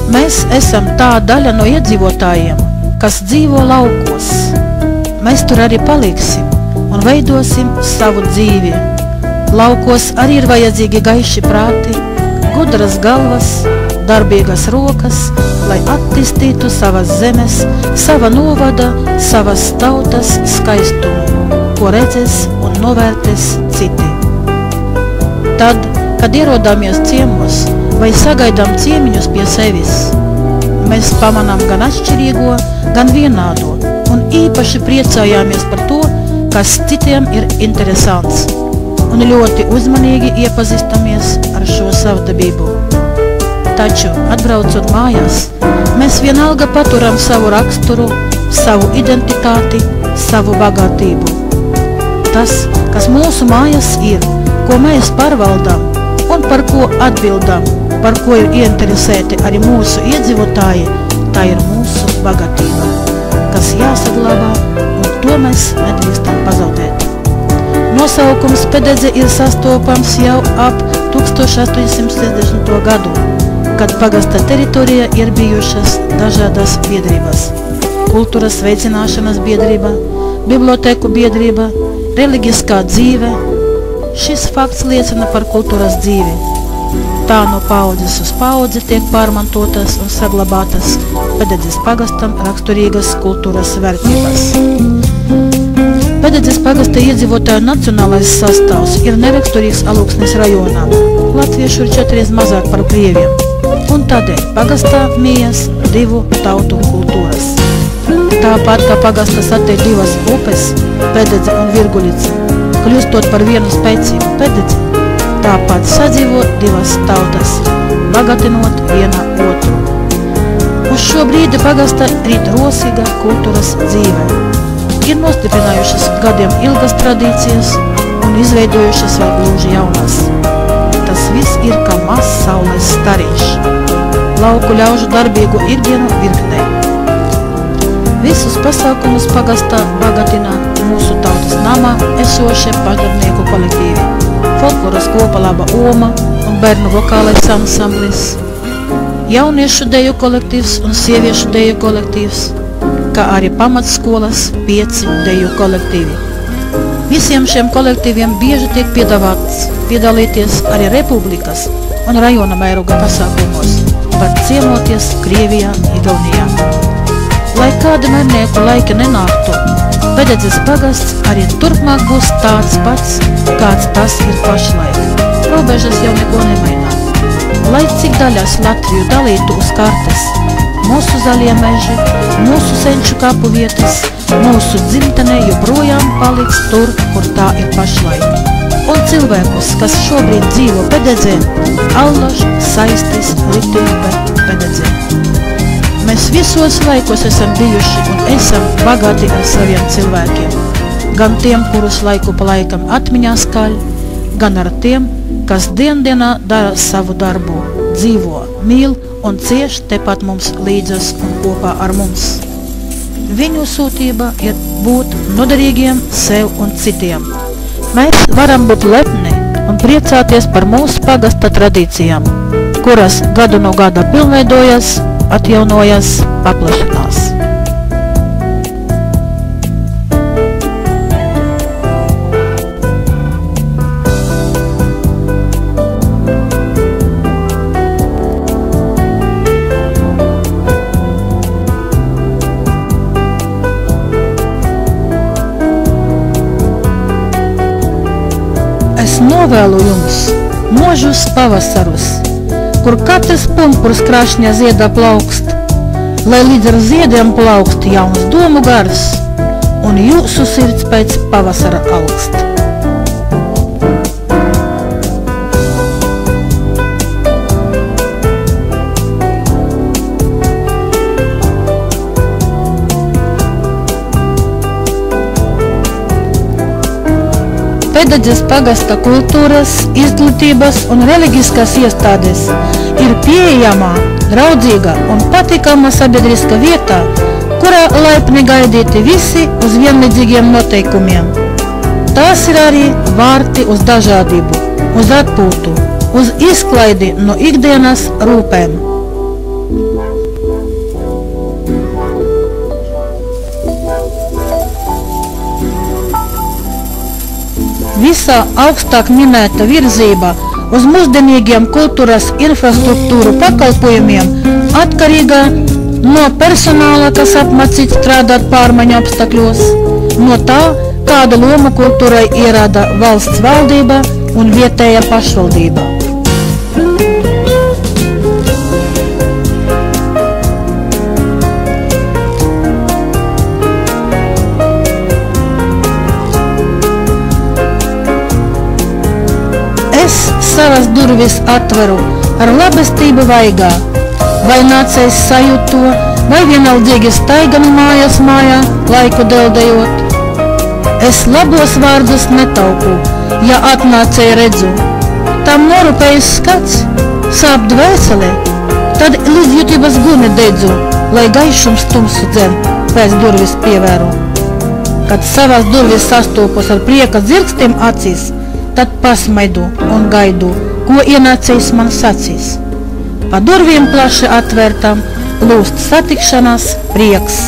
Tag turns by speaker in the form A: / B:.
A: Mēs esam tā daļa no iedzīvotājiem, kas dzīvo laukos. Mēs tur arī paliksim un veidosim savu dzīvi. Laukos arī ir vajadzīgi gaiši prāti, gudras galvas, darbīgas rokas, lai attīstītu savas zemes, sava novada, savas tautas skaistumu, ko redzēs un novērtēs citi. Tad, kad ierodāmies ciemos vai sagaidām ciemiņus pie sevis, mēs pamanām gan atšķirīgo, gan vienādo, un īpaši priecājāmies par to, kas citiem ir interesants, un ļoti uzmanīgi iepazīstamies ar šo savdabību. Taču, atbraucot mājās, mēs vienalga paturam savu raksturu, savu identitāti, savu bagātību. Tas, kas mūsu mājas ir, ko mēs pārvaldām un par ko atbildam, par ko ir ieinteresēti arī mūsu iedzīvotāji, tā ir mūsu bagātība, kas jāsaglabā, un to mēs nedrīkstam pazaudēt. Nosaukums Pededze ir sastopams jau ap 1860. gadu, kad pagasta teritorijā ir bijušas dažādas biedrības – kultūras veicināšanas biedrība, biblioteku biedrība, reliģiskā dzīve. Šis fakts liecina par kultūras dzīvi. Tā no paudzes uz paudzi tiek pārmantotas un saglabātas Pededzes pagastam raksturīgas kultūras vērtības. Pededzes pagasta iedzīvotāju nacionālais sastāvs ir neraksturīgs Alūksnes rajonām. Latviešu ir 4 mazāk par krieviem, un tādēļ pagastā mijas 2 tautu kultūras. Tāpat kā pagasta satiek 2 upes, Pededze un Virgulice, kļūstot par vienu spēcīgu Pededzi, tāpat sadzīvo 2 tautas, bagātinot viena otru. Uz šo brīdi pagasta rīt rosīga kultūras dzīve. Ir nostiprinājušas gadiem ilgas tradīcijas un izveidojušas vēl gluži jaunas. Tas viss ir kā mazs saules stariņš, lauku ļaužu darbīgu ikdienu virknē. Visus pasākumus pagastā bagātina mūsu tautas namā esošie pašdarbnieku kolektīvi, folkloras kopa Laba Oma un bērnu vokālais ansamblis, jauniešu deju kolektīvs un sieviešu deju kolektīvs, kā arī pamatskolas 5 deju kolektīvi. Visiem šiem kolektīviem bieži tiek piedāvāts piedalīties arī republikas un rajona mēroga pasākumos, pat ciemoties Krievijā, Igaunijā. Lai kāda mērnieku laika nenāktu, Pededzes pagasts arī turpmāk būs tāds pats, kāds tas ir pašlaik. Robežas jau neko nemainā. Lai cik daļās Latviju dalītu uz kartes, mūsu zaļie meži, mūsu senču kapu vietas, mūsu dzimtene joprojām paliks tur, kur tā ir pašlaik. Un cilvēkus, kas šobrīd dzīvo Pededzē, allaž saistīs liktība Pededzē. Mēs visos laikos esam bijuši un esam bagāti ar saviem cilvēkiem, gan tiem, kurus laiku pa laikam atmiņās kaļ, gan ar tiem, kas diendienā dara savu darbu, dzīvo, mīl un cieš tepat mums līdzas un kopā ar mums. Viņu sūtība ir būt noderīgiem sev un citiem. Mēs varam būt lepni un priecāties par mūsu pagasta tradīcijām, kuras gadu no gada pilnveidojas, atjaunojas, paplašinās. Es novēlu jums možus pavasarus, kur katrs pumpurs krašņā ziedā plaukst, lai līdz ar ziediem plaukst jauns domu gars un jūsu sirds pēc pavasara augst. Pededzes pagasta kultūras, izglītības un reliģiskās iestādes ir pieejamā, draudzīga un patīkama sabiedriska vietā, kurā laipni gaidīti visi uz vienlīdzīgiem noteikumiem. Tās ir arī vārti uz dažādību, uz atpūtu, uz izklaidi no ikdienas rūpēm. Visa augstāk minēta virzība uz mūsdienīgiem kultūras infrastruktūru pakalpojumiem atkarīga no personāla, kas apmācīts strādāt pārmaiņu apstākļos, no tā, kādu lomu kultūrai ierāda valsts valdība un vietēja pašvaldība. Es savas durvis atveru ar labestību vaigā, vai nācējs sajūt to, vai vienaldīgi staiganu mājas mājā, laiku deldējot. Es labos vārdus netaupu, ja atnācēju redzu. Tam norūpējis skats, sāp dvēselē, tad līdzjūtības guni dedzu, lai gaišums tumsu dzen, pēc durvis pievēru. Kad savas durvis sastopos ar prieka dzirkstiem acīs, tad pasmaidu un gaidu, ko ienācējs man sacīs. Pa durvīm plaši atvērtam plūst satikšanās prieks.